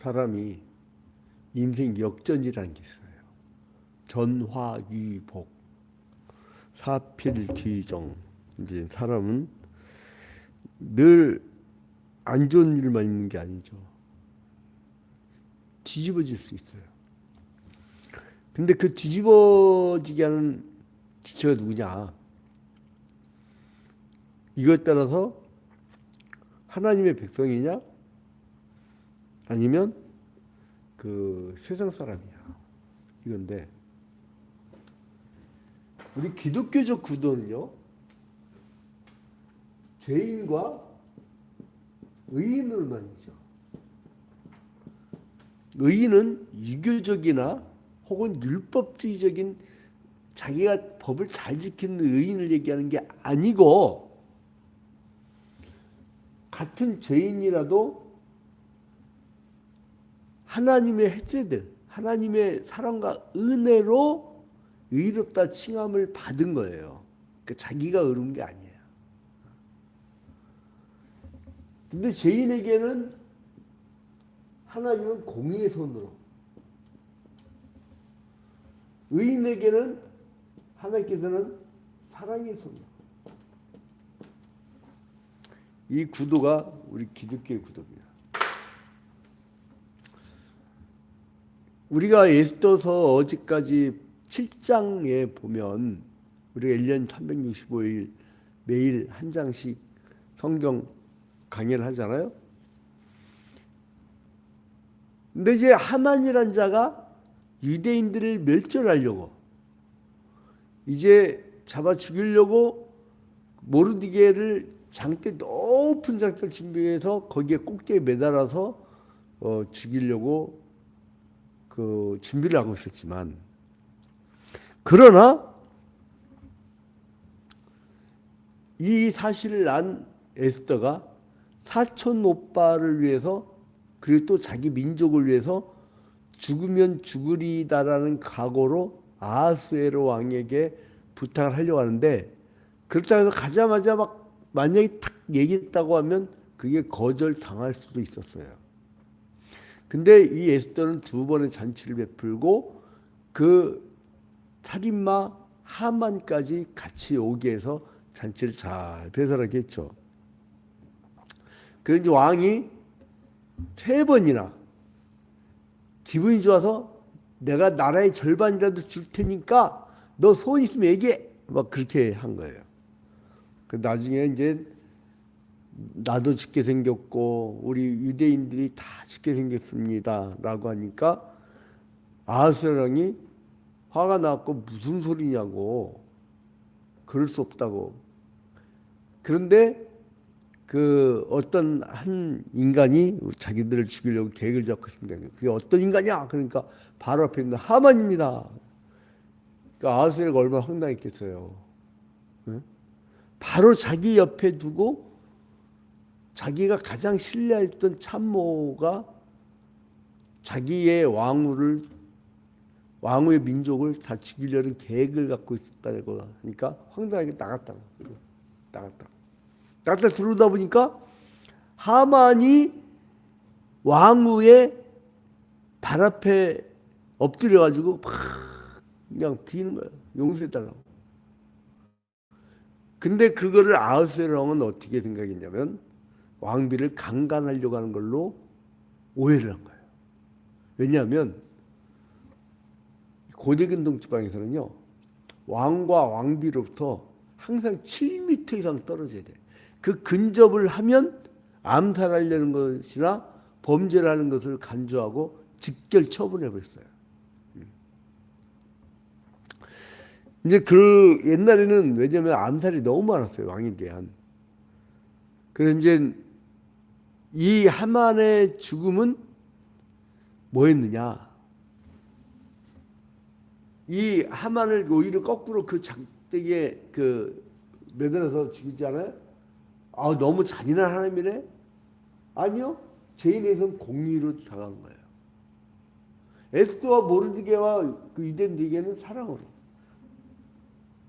사람이 인생 역전이라는 게 있어요. 전화위복, 사필귀정. 이제 사람은 늘 안 좋은 일만 있는 게 아니죠. 뒤집어질 수 있어요. 근데 그 뒤집어지게 하는 주체가 누구냐? 이거에 따라서 하나님의 백성이냐? 아니면 그 세상 사람이야. 이건데 우리 기독교적 구도는요, 죄인과 의인으로 나뉘죠. 의인은 유교적이나 혹은 율법주의적인 자기가 법을 잘 지키는 의인을 얘기하는 게 아니고, 같은 죄인이라도 하나님의 헤세드, 하나님의 사랑과 은혜로 의롭다 칭함을 받은 거예요. 그러니까 자기가 의로운 게 아니에요. 근데 죄인에게는 하나님은 공의의 손으로, 의인에게는 하나님께서는 사랑의 손으로. 이 구도가 우리 기독교의 구도입니다. 우리가 에스더서 어제까지 7장에 보면 우리가 1년 365일 매일 한 장씩 성경 강연을 하잖아요. 근데 이제 하만이란 자가 유대인들을 멸절하려고, 이제 잡아 죽이려고 모르드게를 장대, 높은 장대를 준비해서 거기에 꼭대기에 매달아서 죽이려고 그 준비를 하고 있었지만, 그러나 이 사실을 안 에스더가 사촌 오빠를 위해서, 그리고 또 자기 민족을 위해서 죽으면 죽으리다라는 각오로 아하수에로 왕에게 부탁을 하려고 하는데, 그렇다고 해서 가자마자 막 만약에 탁 얘기했다고 하면 그게 거절당할 수도 있었어요. 근데 이 에스더는 2번의 잔치를 베풀고 그 살인마 하만까지 같이 오게 해서 잔치를 잘 배설하게 했죠. 그런데 왕이 3번이나 기분이 좋아서 내가 나라의 절반이라도 줄 테니까 너 소원 있으면 얘기해, 막 그렇게 한 거예요. 그 나중에 이제 나도 죽게 생겼고 우리 유대인들이 다 죽게 생겼습니다 라고 하니까 아하수에로 왕이 화가 나고 무슨 소리냐고, 그럴 수 없다고. 그런데 그 어떤 한 인간이 자기들을 죽이려고 계획을 잡고 있습니다. 그게 어떤 인간이야? 그러니까 바로 앞에 있는 하만입니다. 그러니까 아하수에로가 얼마나 황당했겠어요. 응? 바로 자기 옆에 두고 자기가 가장 신뢰했던 참모가 자기의 왕후의 민족을 다 죽이려는 계획을 갖고 있었다고 하니까 황당하게 나갔다 들어오다 보니까 하만이 왕후의 발 앞에 엎드려 가지고 막 그냥 비는 거예요. 용서해달라고. 근데 그거를 아하수에로 왕은 어떻게 생각했냐면 왕비를 강간하려고 하는 걸로 오해를 한 거예요. 왜냐하면 고대 근동 지방에서는요, 왕과 왕비로부터 항상 7m 이상 떨어져야 돼. 그 근접을 하면 암살하려는 것이나 범죄를 하는 것을 간주하고 직결 처분해 버렸어요. 이제 그 옛날에는 왜냐면 암살이 너무 많았어요, 왕에 대한. 그래서 이제 이 하만의 죽음은 뭐였느냐? 이 하만을 오히려 거꾸로 그 장대기에 그 매달아서 죽이잖아요. 아, 너무 잔인한 하나님이네? 아니요. 죄인에선 공의로 당한 거예요. 에스더와 모르드게와 그 유대인들에게는 사랑으로.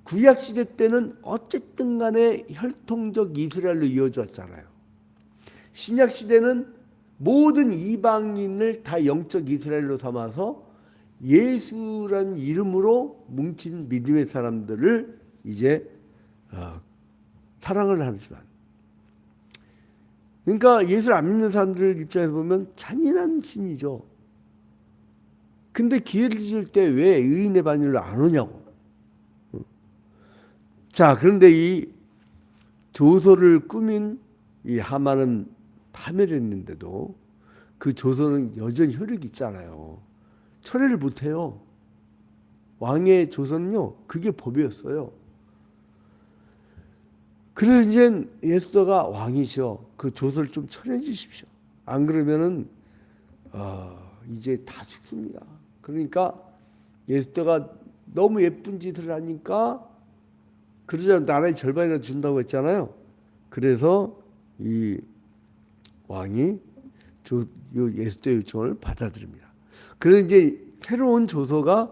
구약 시대 때는 어쨌든 간에 혈통적 이스라엘로 이어져 왔잖아요. 신약 시대는 모든 이방인을 다 영적 이스라엘로 삼아서 예수란 이름으로 뭉친 믿음의 사람들을 이제 사랑을 하지만, 그러니까 예수를 안 믿는 사람들 입장에서 보면 잔인한 신이죠. 근데 기회를 줄 때 왜 의인의 반열로 안 오냐고. 자, 그런데 이 조서를 꾸민 이 하만은 파멸했는데도 그 조서는 여전히 효력이 있잖아요. 철회를 못해요. 왕의 조서는요, 그게 법이었어요. 그래서 이제 에스더가 왕이셔. 그 조서를 좀 철회해 주십시오. 안 그러면은 이제 다 죽습니다. 그러니까 에스더가 너무 예쁜 짓을 하니까, 그러자 나라의 절반이나 준다고 했잖아요. 그래서 이 왕이 에스더의 요청을 받아들입니다. 그래서 이제 새로운 조서가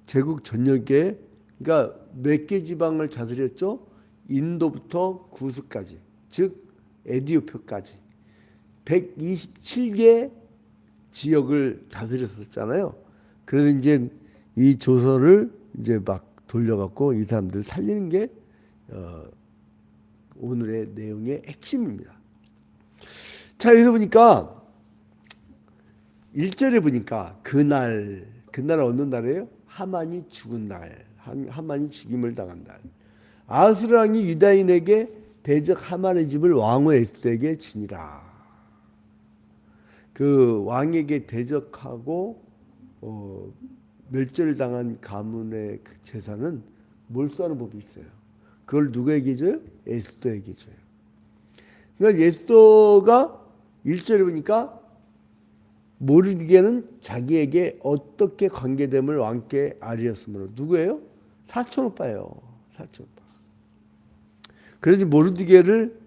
제국 전역에, 그러니까 몇 개 지방을 다스렸죠. 인도부터 구스까지, 즉 에디오피아까지 127개 지역을 다스렸었잖아요. 그래서 이제 이 조서를 이제 막 돌려갖고 이 사람들 살리는 게 오늘의 내용의 핵심입니다. 자, 여기서 보니까 1절에 보니까 그날 어느 날이에요? 하만이 죽은 날, 하만이 죽임을 당한 날. 아수르 왕이 유다인에게 대적 하만의 집을 왕후 에스더에게 주니라. 그 왕에게 대적하고 멸절을 당한 가문의 재산은 몰수하는 법이 있어요. 그걸 누구에게 줘요? 에스더에게 줘요. 그러니까 에스더가 1절에 보니까 모르드게는 자기에게 어떻게 관계됨을 왕께 알리었으므로, 누구예요? 사촌 오빠예요. 사촌 오빠. 그래서 모르드게를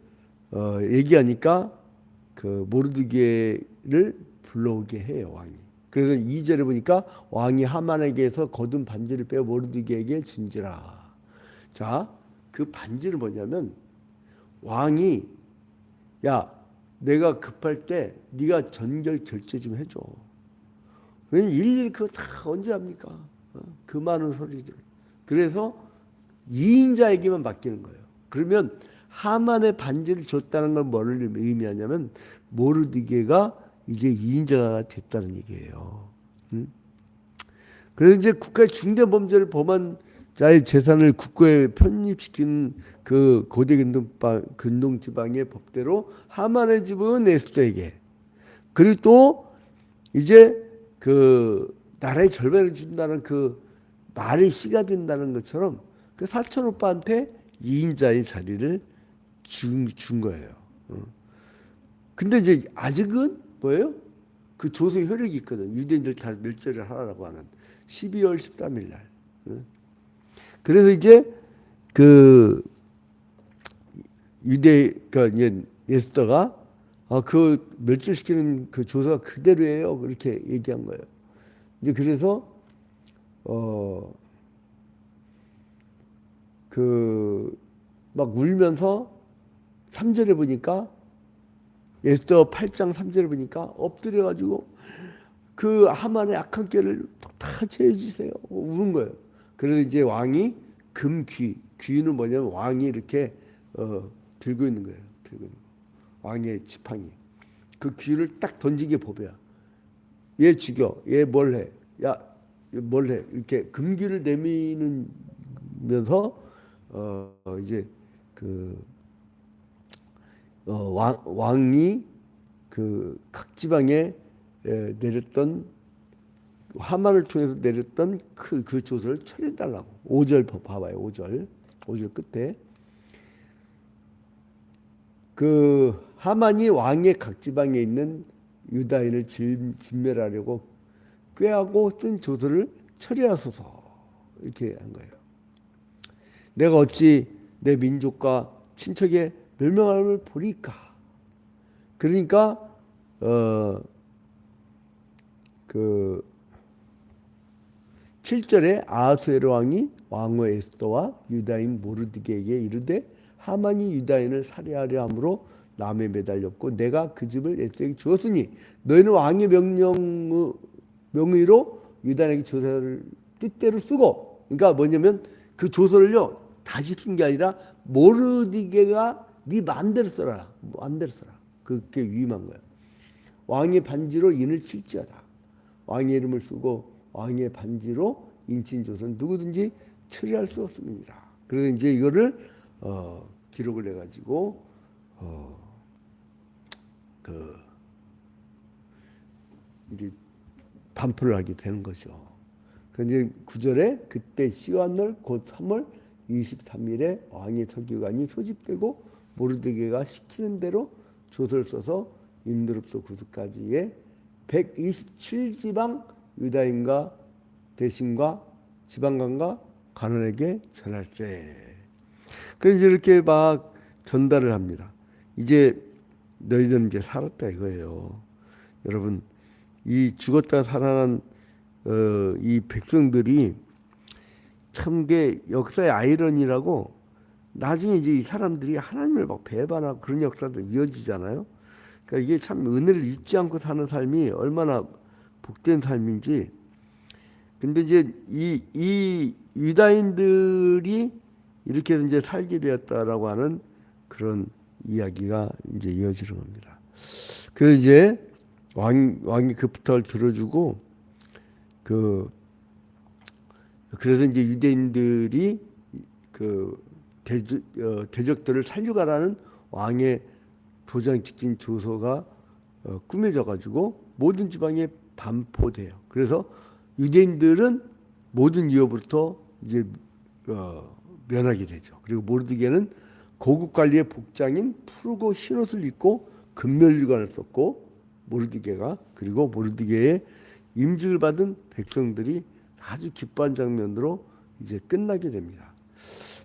얘기하니까 그 모르드게를 불러오게 해요, 왕이. 그래서 2절에 보니까 왕이 하만에게서 거둔 반지를 빼어 모르드게에게 준지라. 자, 그 반지는 뭐냐면, 왕이 야, 내가 급할 때 네가 전결 결제 좀 해줘. 왜냐면 일일이 그거 다 언제 합니까? 그 많은 소리들. 그래서 2인자에게만 맡기는 거예요. 그러면 하만의 반지를 줬다는 건 뭐를 의미하냐면, 모르드게가 이제 2인자가 됐다는 얘기예요. 그래서 이제 국가의 중대 범죄를 범한 자의 재산을 국고에 편입시킨 그 고대 근동 지방의 법대로 하만의 집은 에스더에게, 그리고 또 이제 그 나라의 절반을 준다는 그 말이 씨가 된다는 것처럼 그 사촌 오빠한테 2인자의 자리를 준 거예요. 근데 이제 아직은 뭐예요? 그 조서의 효력이 있거든. 유대인들 다 멸절을 하라고 하는 12월 13일 날. 그래서 이제 그 그러니까 이제 에스더가 그 멸절시키는 그 조서가 그대로예요. 그렇게 얘기한 거예요. 이제 그래서 그 막 울면서 3절에 보니까, 에스더 8장 3절에 보니까 엎드려 가지고 그 하만의 악한 꾀를 다 제해 주세요. 우는 거예요. 그래서 이제 왕이 귀는 뭐냐면 왕이 이렇게 들고 있는 거예요. 들고 있는 거. 왕의 지팡이. 그 귀를 딱 던지게 법이야. 얘 죽여. 얘 뭘 해? 야, 뭘 해? 이렇게 금귀를 내미면서 이제 그 왕이 그 각 지방에 내렸던, 하만을 통해서 내렸던 그 조서를 처리해달라고. 5절 봐봐요. 5절 끝에 그 하만이 왕의 각 지방에 있는 유다인을 진멸하려고 꾀하고 쓴 조서를 처리하소서, 이렇게 한 거예요. 내가 어찌 내 민족과 친척의 멸망함을 보리까. 그러니까 그 7절에 아하수에로 왕이 왕후 에스더와 유다인 모르드게에게 이르되 하만이 유다인을 살해하려 함으로 나무에 매달렸고 내가 그 집을 에스더에게 주었으니 너희는 왕의 명의로 유다인에게 조서를 뜻대로 쓰고, 그러니까 뭐냐면 그 조서를요 다시 쓴 게 아니라 모르디게가 네 마음대로 써라, 마음대로 써라. 그게 위임한 거야. 왕의 반지로 인을 칠지어다. 왕의 이름을 쓰고 왕의 반지로 인친 조서는 누구든지 처리할 수 없습니다. 그래서 이제 이거를 기록을 해가지고 그 이제 반포를 하게 되는 거죠. 그런데 9절에 그때 시완월 곧 3월 23일에 왕의 서기관이 소집되고 모르드게가 시키는 대로 조서를 써서 인도로부터 구스까지의 127지방 유다인과 대신과 지방관과 관원에게 전할세. 그래서 이렇게 막 전달을 합니다. 이제 너희들은 이제 살았다 이거예요. 여러분, 이 죽었다 살아난 이 백성들이 참 게 역사의 아이러니라고, 나중에 이제 이 사람들이 하나님을 막 배반하고 그런 역사도 이어지잖아요. 그러니까 이게 참 은혜를 잊지 않고 사는 삶이 얼마나 복된 삶인지. 근데 이제 이 유다인들이 이렇게 이제 살게 되었다라고 하는 그런 이야기가 이제 이어지는 겁니다. 그래서 이제 왕이 그 부탁을 들어주고 그래서 이제 유대인들이 그 대적들을 살려가라는 왕의 도장 찍힌 조서가 꾸며져 가지고 모든 지방에 반포돼요. 그래서 유대인들은 모든 위협으로부터 이제 면하게 되죠. 그리고 모르드게는 고급 관리의 복장인 푸르고 흰 옷을 입고 금면류관을 썼고, 모르드게가, 그리고 모르드게의 임직을 받은 백성들이 아주 기뻐한 장면으로 이제 끝나게 됩니다.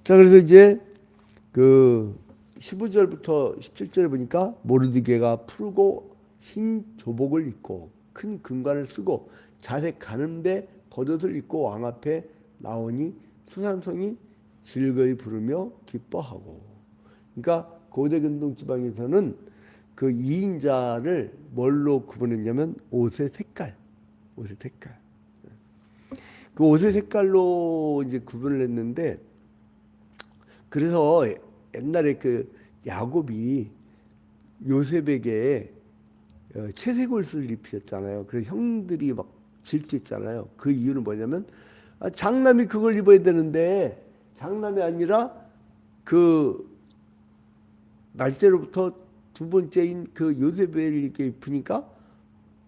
자, 그래서 이제 그 15절부터 17절에 보니까 모르드게가 푸르고 흰 조복을 입고 큰 금관을 쓰고 자색 가는데 겉옷을 입고 왕 앞에 나오니 수산성이 즐거이 부르며 기뻐하고. 그러니까 고대 근동 지방에서는 그 2인자를 뭘로 구분했냐면 옷의 색깔. 그 옷의 색깔로 이제 구분을 했는데, 그래서 옛날에 그 야곱이 요셉에게 채색 옷을 입혔잖아요. 그래서 형들이 막 질투했잖아요. 그 이유는 뭐냐면 장남이 그걸 입어야 되는데 장남이 아니라 그 날짜로부터 두 번째인 그 요셉을 이렇게 입으니까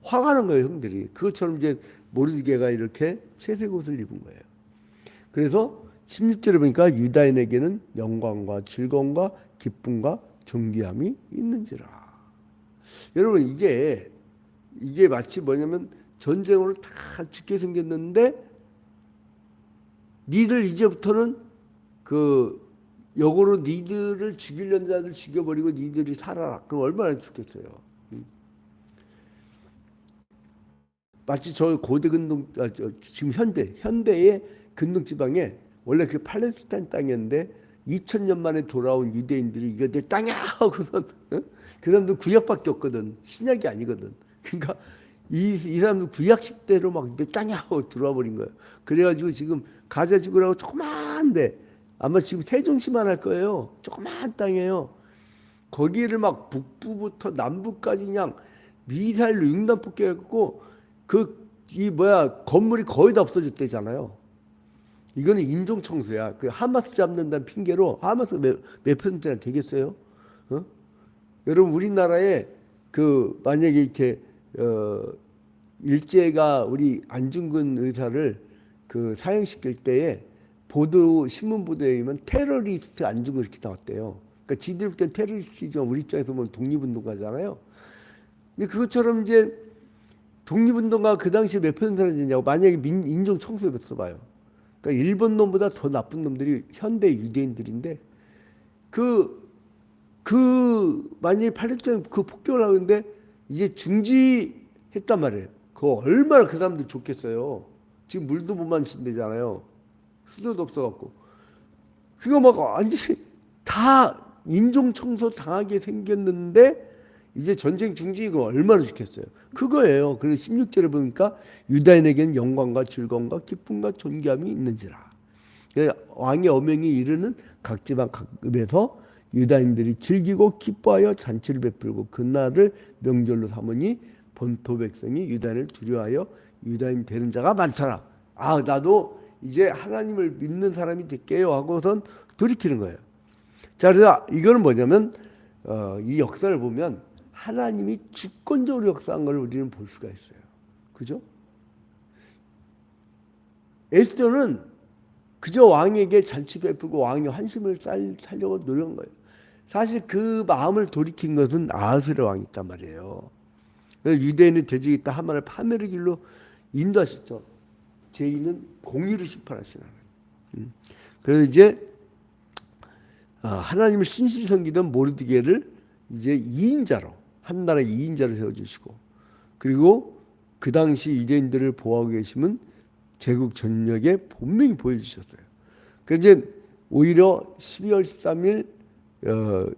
화가 난 거예요, 형들이. 그것처럼 이제 모르드게가 이렇게 채색 옷을 입은 거예요. 그래서 16절에 보니까 유다인에게는 영광과 즐거움과 기쁨과 존귀함이 있는지라. 여러분, 이게 마치 뭐냐면 전쟁으로 다 죽게 생겼는데 니들 이제부터는 그 역으로 니들을 죽이려는 자들 죽여버리고 니들이 살아라. 그럼 얼마나 좋겠어요. 마치 저 고대 근동, 지금 현대의 근동 지방에 원래 그 팔레스타인 땅이었는데 2000년 만에 돌아온 유대인들이 이거 내 땅이야 하고선 그 사람들 구약밖에 없거든. 신약이 아니거든. 그러니까 이 사람들 구약식대로 막 내 땅이야 하고 들어와 버린 거예요. 그래가지고 지금 가자 지구라고 조그만데 아마 지금 세종시만 할 거예요. 조그만 땅이에요. 거기를 막 북부부터 남부까지 그냥 미사일로 융단 폭격했고 건물이 거의 다 없어졌대잖아요. 이거는 인종 청소야. 그 하마스 잡는다는 핑계로 하마스 몇 퍼센트나 되겠어요? 여러분, 우리나라에 그 만약에 이렇게 일제가 우리 안중근 의사를 그 사형시킬 때에 신문 보도에 의하면 테러리스트 안중근 이렇게 나왔대요. 그러니까 지들 볼 땐 테러리스트지만 우리 입장에서 보면 독립운동가잖아요. 근데 그것처럼 이제 독립운동가 그 당시에 몇 퍼센트나 되냐고. 만약에 인종 청소해 봐요. 그러니까 일본 놈보다 더 나쁜 놈들이 현대 유대인들인데 만약에 팔레스타인 그 폭격을 하는데 이제 중지했단 말이에요. 그거 얼마나 그 사람들 좋겠어요. 지금 물도 못 마신대잖아요. 수도도 없어갖고. 그거 막 완전히 다 인종 청소 당하게 생겼는데 이제 전쟁 중지가 얼마나 좋겠어요. 그거예요. 그래서 16절에 보니까 유다인에게는 영광과 즐거움과 기쁨과 존귀함이 있는지라. 왕의 어명이 이르는 각 지방 각읍에서 유다인들이 즐기고 기뻐하여 잔치를 베풀고 그날을 명절로 삼으니 본토 백성이 유다인을 두려워하여 유다인 되는 자가 많더라. 아, 나도 이제 하나님을 믿는 사람이 될게요 하고선 돌이키는 거예요. 자, 그래서 이거는 뭐냐면 이 역사를 보면 하나님이 주권적으로 역사한 걸 우리는 볼 수가 있어요. 그죠? 에스더는 그저 왕에게 잔치 베풀고 왕의 환심을 살려고 노력한 거예요. 사실 그 마음을 돌이킨 것은 아하스의 왕이 있단 말이에요. 유대인의 대적이 있다 하만을 파멸의 길로 인도하셨죠. 죄인은 공의로 심판하시는 하나님. 그래서 이제 하나님을 신실히 섬기던 모르드게를 이제 2인자로 한 나라의 2인자로 세워주시고, 그리고 그 당시 유대인들을 보호하고 계시면 제국 전역에 분명히 보여주셨어요. 그래서 이제 오히려 12월 13일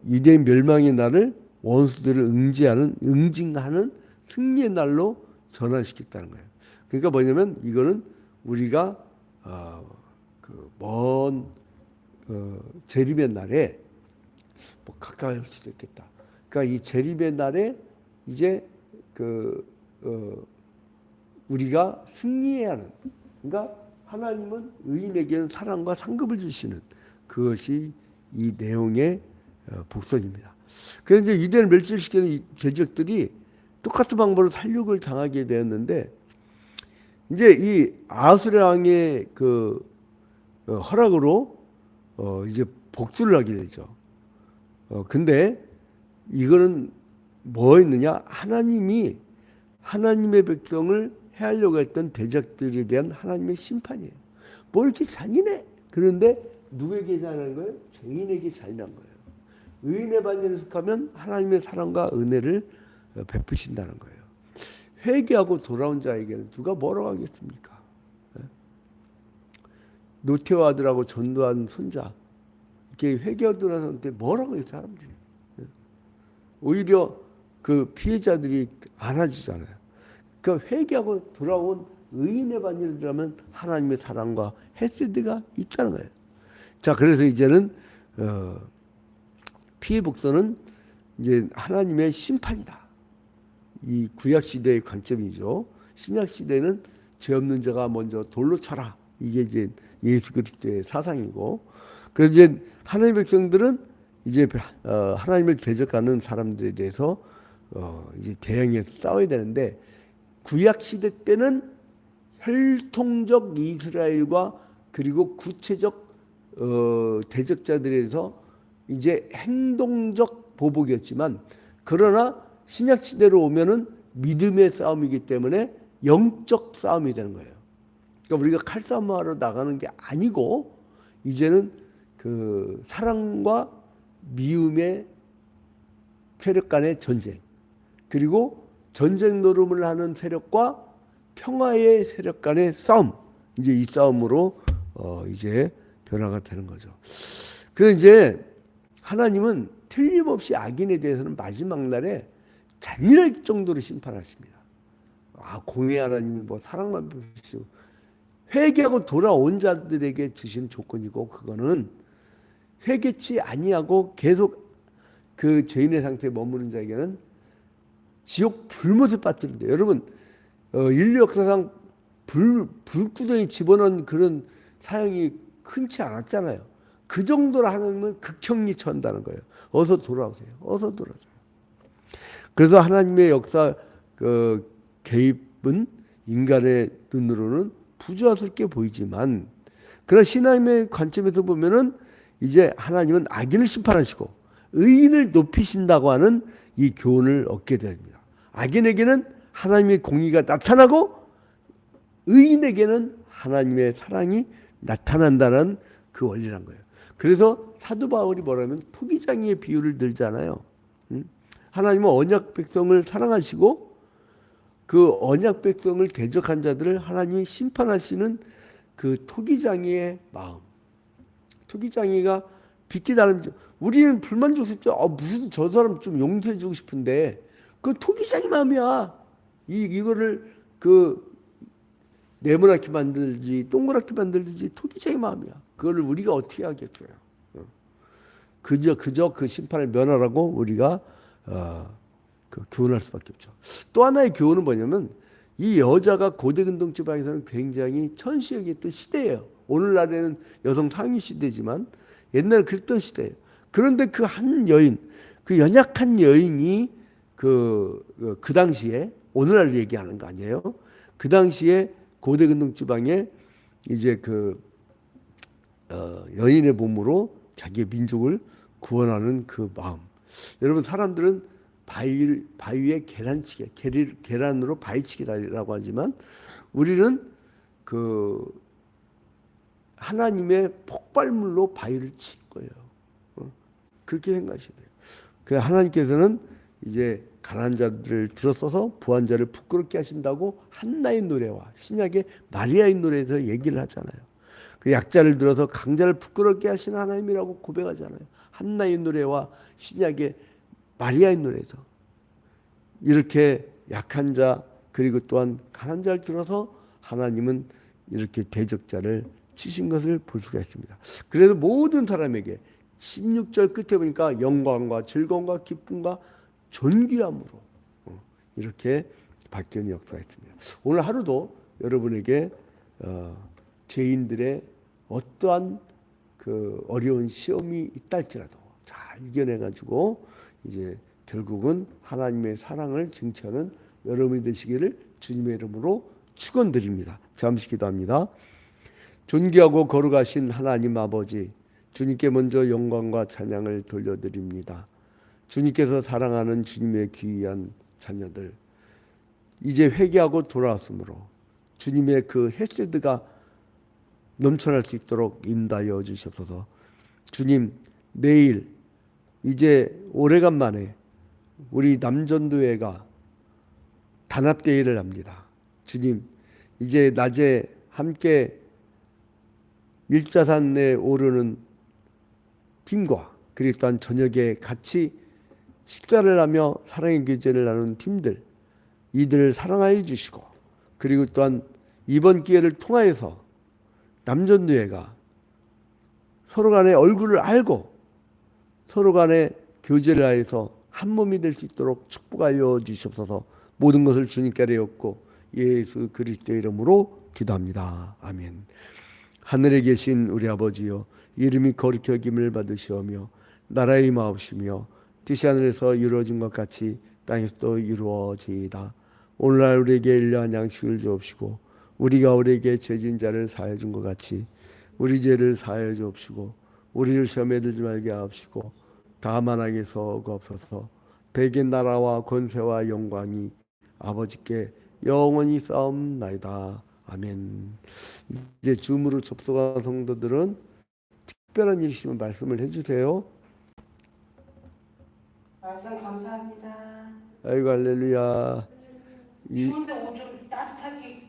유대인 멸망의 날을 원수들을 응징하는 승리의 날로 전환시켰다는 거예요. 그러니까 뭐냐면 이거는 우리가 그먼 재림의 날에 뭐 가까이 할 수도 있겠다. 그러니까 이 재림의 날에 이제 우리가 승리해야 하는, 그러니까 하나님은 의인에게는 사랑과 상급을 주시는, 그것이 이 내용의 복선입니다. 그래서 이제 유대인을 멸절시키는 이 대적들이 똑같은 방법으로 살육을 당하게 되었는데, 이제 이 아하수레 왕의 그 허락으로 이제 복수를 하게 되죠. 근데 이거는 뭐였느냐? 하나님이 하나님의 백성을 해하려고 했던 대적들에 대한 하나님의 심판이에요. 뭐 이렇게 잔인해? 그런데 누구에게 잔인한 거예요? 죄인에게 잔인한 거예요. 의인의 반열에 속하면 하나님의 사랑과 은혜를 베푸신다는 거예요. 회개하고 돌아온 자에게는 누가 뭐라고 하겠습니까? 노태우 아들하고 전두환 손자 이렇게 회개하고 돌아왔는데 뭐라고 해요, 사람들이? 오히려 그 피해자들이 안아주잖아요. 그 회개하고 돌아온 의인의 반열이라면 하나님의 사랑과 헤세드가 있다는 거예요. 자, 그래서 이제는 피해 복선은 이제 하나님의 심판이다. 이 구약 시대의 관점이죠. 신약 시대는 죄 없는 자가 먼저 돌로 쳐라. 이게 이제 예수 그리스도의 사상이고, 그래서 이제 하나님의 백성들은 이제 하나님을 대적하는 사람들에 대해서 이제 대항해서 싸워야 되는데, 구약 시대 때는 혈통적 이스라엘과 그리고 구체적 대적자들에서 이제 행동적 보복이었지만, 그러나 신약 시대로 오면은 믿음의 싸움이기 때문에 영적 싸움이 되는 거예요. 그러니까 우리가 칼싸움하러 나가는 게 아니고 이제는 그 사랑과 미움의 세력 간의 전쟁, 그리고 전쟁 노름을 하는 세력과 평화의 세력 간의 싸움, 이제 이 싸움으로 이제 변화가 되는 거죠. 그래서 이제 하나님은 틀림없이 악인에 대해서는 마지막 날에 잔인할 정도로 심판하십니다. 공의 하나님이 뭐 사랑만 베푸시고 회개하고 돌아온 자들에게 주신 조건이고, 그거는 회개치 아니하고 계속 그 죄인의 상태에 머무는 자에게는 지옥 불못에 빠뜨린다. 여러분, 인류 역사상 불구덩이 집어넣은 그런 사형이 흔치 않았잖아요. 그 정도로 하나님은 극형이 처한다는 거예요. 어서 돌아오세요. 어서 돌아오세요. 그래서 하나님의 역사 개입은 인간의 눈으로는 부조화스럽게 보이지만, 그러나 신앙의 관점에서 보면은 이제 하나님은 악인을 심판하시고 의인을 높이신다고 하는 이 교훈을 얻게 됩니다. 악인에게는 하나님의 공의가 나타나고 의인에게는 하나님의 사랑이 나타난다는 그 원리란 거예요. 그래서 사도 바울이 뭐라면 토기장이의 비유를 들잖아요. 하나님은 언약 백성을 사랑하시고 그 언약 백성을 대적한 자들을 하나님이 심판하시는 그 토기장이의 마음. 토기장이가 빚기 나름이죠. 우리는 불만족스럽죠. 무슨 저 사람 좀 용서해주고 싶은데 그 토기장의 마음이야. 이거를 그 네모나게 만들지 동그랗게 만들지 토기장의 마음이야. 그거를 우리가 어떻게 하겠어요? 어. 그저 그 심판을 면하라고 우리가 교훈할 수밖에 없죠. 또 하나의 교훈은 뭐냐면 이 여자가 고대 근동 지방에서는 굉장히 천시여겼던 시대예요. 오늘날에는 여성 상위 시대지만 옛날에 그랬던 시대예요. 그런데 그 한 여인, 그 연약한 여인이 그 당시에 오늘날 얘기하는 거 아니에요? 그 당시에 고대 근동 지방에 이제 여인의 몸으로 자기의 민족을 구원하는 그 마음. 여러분 사람들은 바위에 계란치기, 계란으로 바위치기라고 하지만 우리는 그 하나님의 폭발물로 바위를 칠 거예요. 그렇게 생각하셔야 돼요. 그 하나님께서는 이제 가난한 자들을 들어서서 부한 자를 부끄럽게 하신다고 한나의 노래와 신약의 마리아의 노래에서 얘기를 하잖아요. 그 약자를 들어서 강자를 부끄럽게 하시는 하나님이라고 고백하잖아요. 한나의 노래와 신약의 마리아의 노래에서 이렇게 약한 자 그리고 또한 가난한 자를 들어서 하나님은 이렇게 대적자를 치신 것을 볼 수가 있습니다. 그래서 모든 사람에게 16절 끝에 보니까 영광과 즐거움과 기쁨과 존귀함으로 이렇게 바뀌는 역사가 있습니다. 오늘 하루도 여러분에게 죄인들의 어떠한 그 어려운 시험이 있다 할지라도 잘 이겨내가지고 이제 결국은 하나님의 사랑을 증취하는 여러분이 되시기를 주님의 이름으로 축원드립니다. 잠시 기도합니다. 존귀하고 거룩하신 하나님 아버지, 주님께 먼저 영광과 찬양을 돌려드립니다. 주님께서 사랑하는 주님의 귀한 자녀들, 이제 회개하고 돌아왔으므로 주님의 그 헤세드가 넘쳐날 수 있도록 인도하여 주시옵소서. 주님, 내일 이제 오래간만에 우리 남전도회가 단합대회를 합니다. 주님, 이제 낮에 함께 일자산에 오르는 팀과 그리고 또한 저녁에 같이 식사를 하며 사랑의 교제를 나누는 팀들, 이들을 사랑하여 주시고 그리고 또한 이번 기회를 통하여서 남전도회가 서로 간의 얼굴을 알고 서로 간의 교제를 하여서 한 몸이 될 수 있도록 축복하여 주시옵소서. 모든 것을 주님께 아뢰옵고 예수 그리스도의 이름으로 기도합니다. 아멘. 하늘에 계신 우리 아버지여, 이름이 거룩히 여김을 받으시오며 나라의 임하옵시며 뜻이 하늘에서 이루어진 것 같이 땅에서도 이루어지이다. 오늘날 우리에게 일용할 양식을 주옵시고 우리가 우리에게 죄진 자를 사하여 준 것 같이 우리 죄를 사하여 주옵시고 우리를 시험에 들지 말게 하옵시고 다만 악에서 구하옵소서. 대개 나라와 권세와 영광이 아버지께 영원히 싸움나이다. 아멘. 이제 줌으로 접속한 성도들은 특별한 일 있으면 말씀을 해주세요. 말씀 감사합니다. 아이고 할렐루야. 추운데 옷 좀